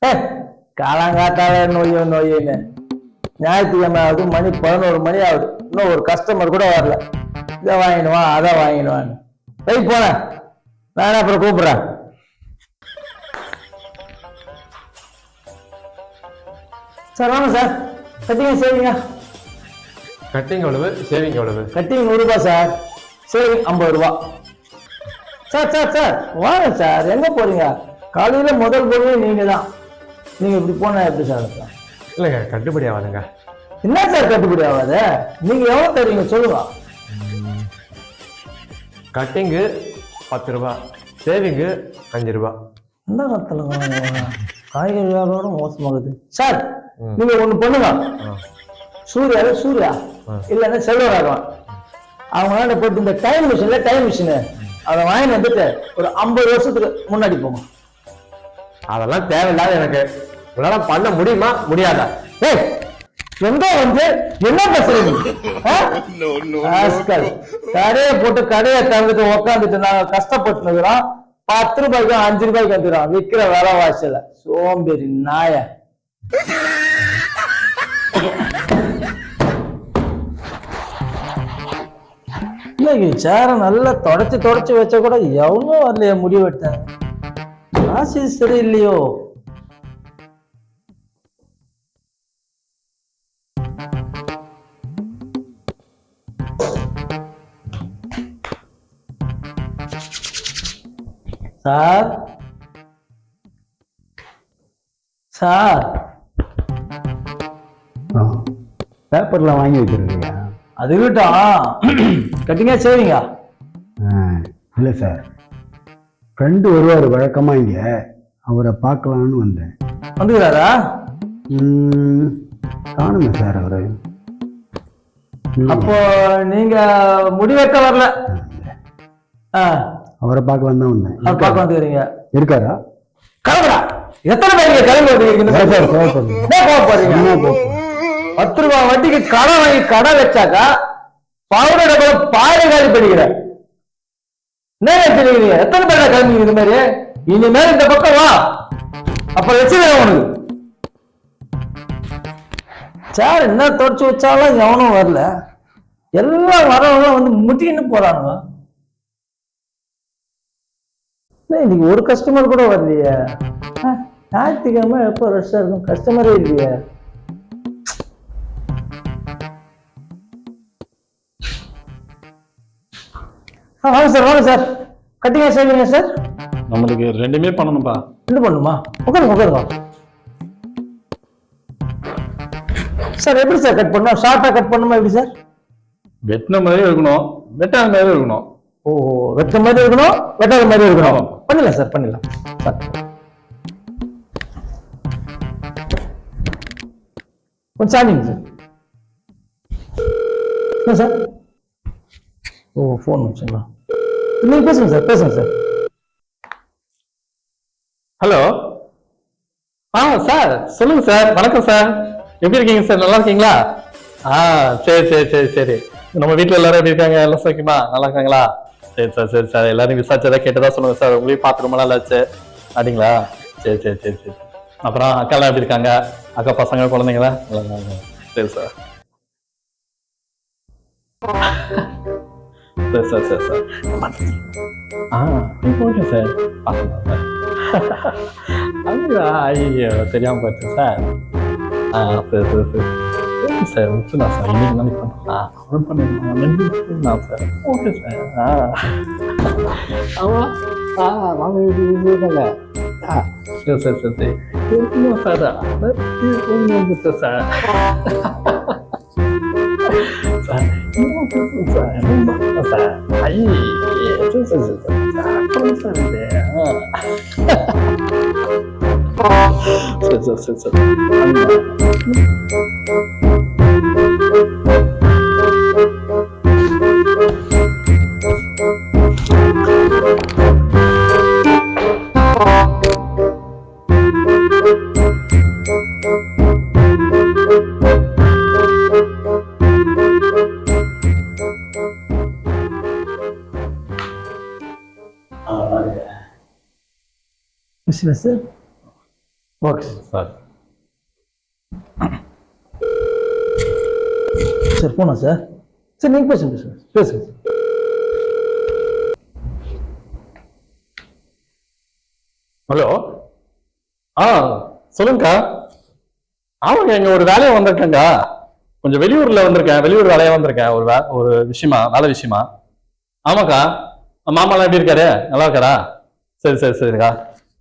ஏ காலங்காத்தால நோயின்னு ஞாயிற்றுக்கிழமை ஆகுது, மணி 11 மணி ஆகுது, இன்னும் ஒரு கஸ்டமர் கூட வரல. இதை வாங்கிடுவான் அதை வாங்கிடுவான்னு போய் போனேன். நான் அப்புறம் கூப்பிடுறேன். சார் வாங்க சார். கட்டிங் சேவிங்க. கட்டிங் எவ்வளவு, சேவிங் எவ்வளவு? கட்டிங் 100 ரூபாய் சார், சேவிங் 50 ரூபா. சார் சார் சார் வாங்க சார். எங்க போறீங்க? காலையில முதல் பொருளே நீங்க தான். நீங்க இப்படி போனா எப்படி சார் இருக்கும்? இல்லைங்க, கட்டுப்படி ஆகாதுங்க. என்ன சார் கட்டுப்படி ஆகாது? நீங்க எவ்வளவு தருவீங்க சொல்லுங்க. கட்டிங்கு 10 ரூபா, சேவிங்கு 5 ரூபா. இந்த காலத்துல காய்கறி வியாபாரம் மோசமாகுது சார். நீங்க ஒண்ணு பண்ணுங்க. சூர்யா இல்லன்னா செல்வராகவன் அவங்களால போட்டு இந்த டைம் மிஷின் அதை வாங்கி வந்துட்டு ஒரு 50 வருஷத்துக்கு முன்னாடி போங்க. அதெல்லாம் தேவையில்லாத எனக்கு. உங்களால பண்ண முடியுமா முடியாதா? ஏய் எங்க வந்து என்ன பேசுறீங்க? கடையை போட்டு கடையை திறந்துட்டு உக்காந்துட்டு நாங்க கஷ்டப்பட்டு 10 ரூபாய்க்கு 5 ரூபாய்க்கு வந்துடும் விற்கிற விலை வாசல. சோம்பேறி நாய. சேர நல்லா தொடச்சு வச்ச கூட எவ்வளவு வரலையே முடிவெட்ட. ராசி சரி இல்லையோ? சார் சார் பேப்பர்லாம் வாங்கி வச்சிருக்கீங்க? அது விட்டோம் கட்டிங்க சரிங்க. இல்லை சார், ஃப்ரெண்டு வருவார் வழக்கமா இங்க, அவரை பார்க்கலான்னு வந்தேன். வந்துக்கிறாரா? காணுங்க சார் அவரு. அப்போ நீங்க முடிவெட்ட வரல? அவரை பார்க்கலாம் தான் வந்தேன். அவர் பார்க்க வந்துக்கிறீங்க. இருக்காரா? கிளம்புறா. எத்தனை பேர் கிளம்பி வந்துக்கிறீங்க? 10 ரூபாய் வட்டிக்கு கடை வாங்கி கடை வச்சாக்கா பவுடர் பாதி காலி பண்ணிக்கிற. என்ன எத்தனை பேர் கிளம்பி இது மாதிரி? இனிமேல் இந்த பக்கம் வா, அப்புறம் வச்சுக்கிறேன் உனக்கு. சார் என்ன தொடச்சு வச்சாலும் எவனும் வரல. எல்லாம் வரவங்க வந்து முட்டின்னு போறானுங்க. இன்னைக்கு ஒரு கஸ்டமர் கூட வரலையே. ஞாயிற்றுக்கிழமை எப்போ ரஷ்ஷா இருக்கும், கஸ்டமரே இல்லையே. வாங்க சார் வாங்க சார். கட்டிங்க சேவிங்க சார். நம்மளுக்கு ரெண்டுமே பண்ணணும்பா. ரெண்டு பண்ணுமா? உட்காருங்க. சார் எப்படி சார் கட் பண்ணணும்? ஷார்ட்டா கட் பண்ணுமா எப்படி சார்? வெட்டின மாதிரி இருக்கணும், வெட்டாத மாதிரி இருக்கணும். ஓ, வெட்ட மாதிரி இருக்கணும், வெட்டாத மாதிரி இருக்கணும். பண்ணிடலாம் சார், பண்ணிடலாம் சார். கொஞ்சம் சார்ஜிங் சார். என்ன சார்? ஓ, ஃபோன் வச்சுங்களா? நீங்க பேசுங்க சார். ஹலோ. சார் சொல்லுங்க சார். வணக்கம் சார். எப்படி இருக்கீங்க சார்? நல்லா இருக்கீங்களா? சரி. நம்ம வீட்டுல எல்லாரும் எப்படி இருக்காங்க? எல்லாம் சோக்கியமா நல்லா இருக்காங்களா? சரி சார். எல்லாரும் விசாரிச்சதா கேட்டதா சொல்லுங்க சார். உங்களையும் பார்த்து ரொம்ப நாள் ஆச்சு. அப்படிங்களா? சரி. அப்புறம் அக்காலாம் எப்படி இருக்காங்க? அக்கா பசங்க குழந்தைங்களா? சரி சார். Sir okay sir. ஐயோ தெரியாம போச்சு சார். சரி சார். முடிச்சுனா சார். இன்னைக்கு நாளைக்கு பண்ணலாம் சார். Okay sir. வாங்க சரி. இருக்கணும் sir. Sir sir okay sir. Sir போனா சார். சார் நீங்க பேசுங்க பேசுங்க. ஹலோ. சொல்லுங்கக்கா. ஆமாங்க, இங்க ஒரு வேலையை வந்திருக்கேங்க. கொஞ்சம் வெளியூர்ல வந்திருக்கேன். வெளியூர் வேலையா வந்திருக்கேன். ஒரு விஷயமா, வேலை விஷயமா. ஆமாக்கா. மாமாலாம் எப்படி இருக்காரு? நல்லா இருக்காரா? சரிக்கா.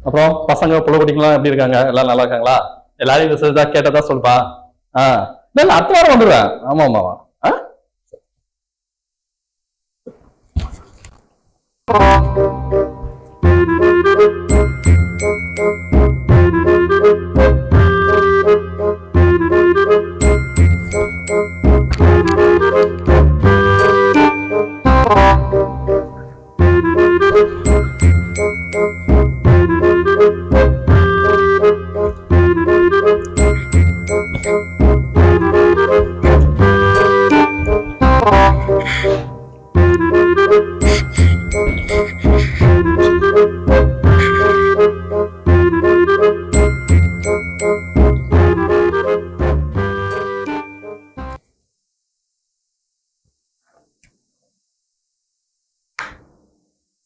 அப்புறம் பசங்க புள்ளக்குட்டிங்களாம் எப்படி இருக்காங்க? எல்லாம் நல்லா இருக்காங்களா? எல்லாரையும் விசாரிச்சா கேட்டதா சொல்லுப்பா. இல்ல அடுத்த வாரம் வந்துடுவேன். ஆமாமா.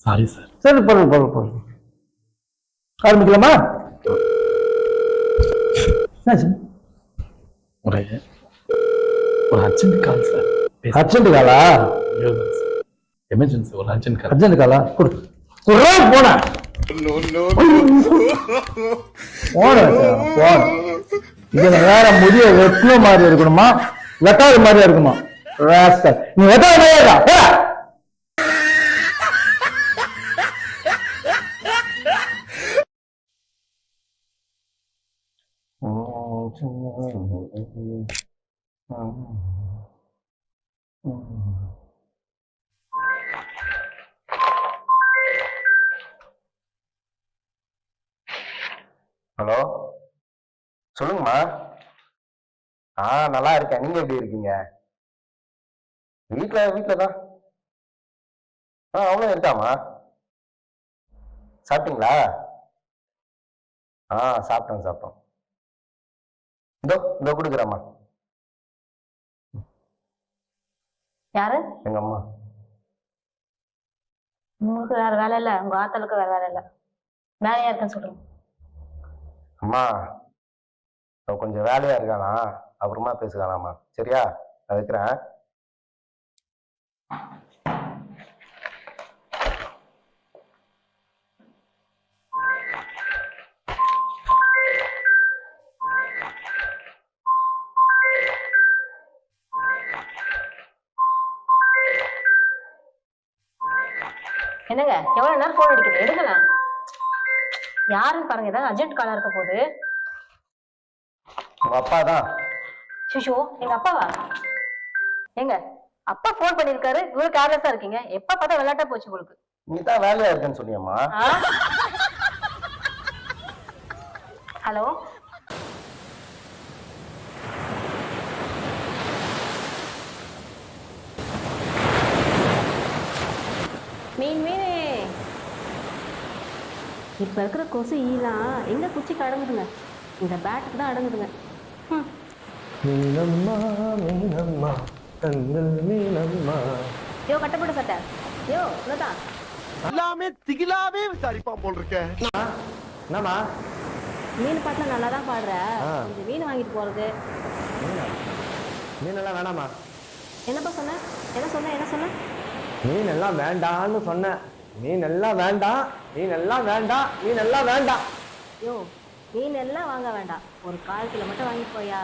Sorry sir. சரி போறோம். ஆரம்பிக்கலாமா? ஒரு அர்ஜென்ட் கால் சார். அர்ஜென்ட் காலா? எமர்ஜென்சி, ஒரு அர்ஜென்ட் கால். அர்ஜென்ட் காலா? போன இதுல வேற முடிய வெட்டின மாதிரி இருக்கணுமா, வெட்டாத மாதிரியா இருக்குமா? நீ வெட்டாத மாதிரியா? ஹலோ, சொல்லுங்கம்மா. நல்லா இருக்கேன். நீங்க எப்படி இருக்கீங்க? வீட்டுல தான். அவனும் இருக்காமா. சாப்பிட்டீங்களா? சாப்பிட்டோம். இதோ கொடுக்குறேம்மா. யாரு? எங்க அம்மா. உங்களுக்கு வேற வேலை இல்ல, உங்க ஆத்தலுக்கு வேற வேலை இல்ல. வேலையா இருக்கேன்னு சொல்றேன். அம்மா, கொஞ்சம் வேலையா இருக்கானா, அப்புறமா பேசுகிறானாம்மா. சரியா? நான் வைக்கிறேன். என்னங்க, எவ்வளவு நேரம் போன் அடிக்குது? எடுங்களேன். யாருன்னு பாருங்க, ஏதாவது அர்ஜென்ட் காலா இருக்க போகுது. உங்க அப்பா தான். சிஷோ, எங்க அப்பாவா? எங்க அப்பா போன் பண்ணிருக்காரு, இவ்வளவு கேர்லெஸ்ஸா இருக்கீங்க. எப்ப பார்த்தா விளையாட்டா போச்சு உங்களுக்கு. நீ தான் வேலையா இருக்கேன்னு சொன்னியம்மா. ஹலோ, மீன் இப்ப இருக்கிற கொசு ஈலாம் எங்க குச்சிக்கு அடங்குதுங்க? இந்த பேட்டுக்கு தான் அடங்குதுங்க. மீனம்மா கண்கள் மீனம்மா. யோ கட்டப்பட்ட சட்டை, யோ இவ்வளவுதான். எல்லாமே திகிலாவே விசாரிப்பான் போல் இருக்க. என்னம்மா? மீன் பாட்டுல நல்லா தான் பாடுற. இந்த மீன் வாங்கிட்டு போறது. மீனெல்லாம் வேணாமா? என்னப்பா சொன்ன? என்ன சொன்ன? மீன் எல்லாம் வேண்டான்னு சொன்னேன். மீன் எல்லாம் வேண்டாம். யோ, மீன் எல்லாம் வாங்க வேண்டாம், ஒரு 1/4 கிலோ மட்டும் வாங்கிட்டு போயா.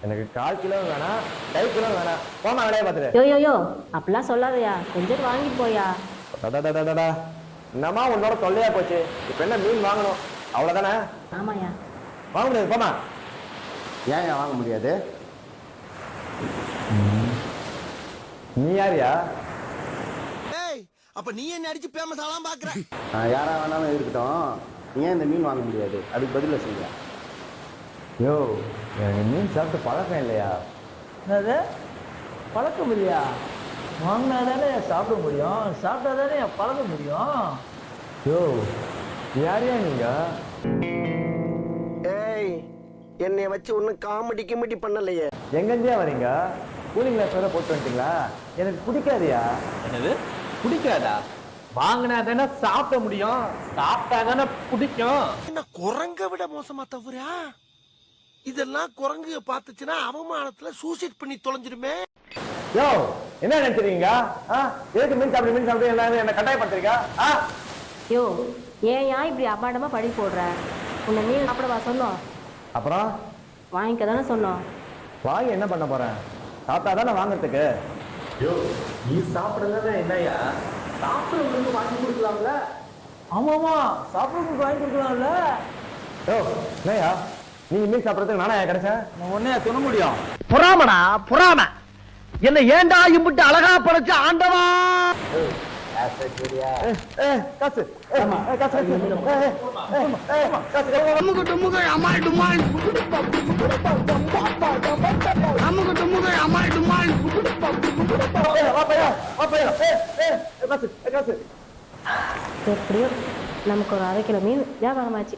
எனக்கு 1/4 கிலோ வேணாம், 1/2 கிலோ வேணாம். போமா வேலையை பார்த்துட்டு. யோ அப்படிலாம் சொல்லாதயா, கொஞ்சம் வாங்கிட்டு போயா. என்னம்மா உன்னோட தொல்லையா போச்சு. இப்ப என்ன மீன் வாங்கணும், அவ்வளவுதானே? ஆமாயா. வாங்க முடியாது, போமா. ஏன் வாங்க முடியாது? நீ யாரியா? அப்ப நீ என்ன அடிச்சு பேமஸ் ஆலாம் பாக்குற? யாரா வேணாலும் இருக்கட்டும், ஏன் இந்த மீன் வாங்க முடியாது? அதுக்கு பதில சொல்லுங்க. யோ, எனக்கு மீன் சாப்பிட்டு பழக்கம் இல்லையா? என்னது பழக்கம் இல்லையா? வாங்கினா தானே சாப்பிட முடியும், சாப்பிட்டா தானே பழக முடியும். யோ, யாரையா நீங்க? டேய் என்னை வச்சு ஒன்னும் காமெடி கிமெடி பண்ணலையே. எங்கேருந்தே வரீங்க? கூலிங் கிளாஸ் வேற போட்டு வந்துட்டீங்களா? எனக்கு பிடிக்காதியா. என்னது பிடிக்காதா? வாங்கினா தானே சாப்பிட முடியும், சாப்பிட்டா தானே பிடிக்கும். என்ன குரங்க விட மோசமா தவறா? இதெல்லாம் குரங்கு பார்த்துச்சுன்னா அவமானத்துல சூசைட் பண்ணி தொலைஞ்சிருமே. யோ என்ன நினைச்சிருக்கீங்க? எதுக்கு மீன் சாப்பிடு எல்லாரும் என்ன கட்டாயப்படுத்துறீங்க? யோ ஏன் இப்படி அபாண்டமா பழி போடுற? உன்னை மீன் சாப்பிடவா சொன்னோம்? அப்புறம் வாங்கிக்க தானே சொன்னோம். வாங்கி என்ன பண்ண போறேன்? சாப்பிட்டா தானே வாங்குறதுக்கு. யோ நீ சாப்பிடுறதா என்னையா? சாப்பிடுறவங்களுக்கு வாங்கி கொடுக்கலாம்ல? ஆமாமா சாப்பிடுறதுக்கு வாங்கி கொடுக்கலாம்ல. யோ என்னையா நீங்க மீன் சாப்பிட்றதுக்கு நானா கிடைச்சேன்? நான் உடனே துண முடியும். பொறாமடா பொறாம. என்ன ஏண்டா இம்புட்டு அழகா படைச்ச ஆண்டவா. காசு அமுக டுமுக அமால் டுமால். அமுக டுமுக அமால் டுமால். காசு எப்படியோ நமக்கு ஒரு 1/2 கிலோ மீன் வியாபாரமாச்சு.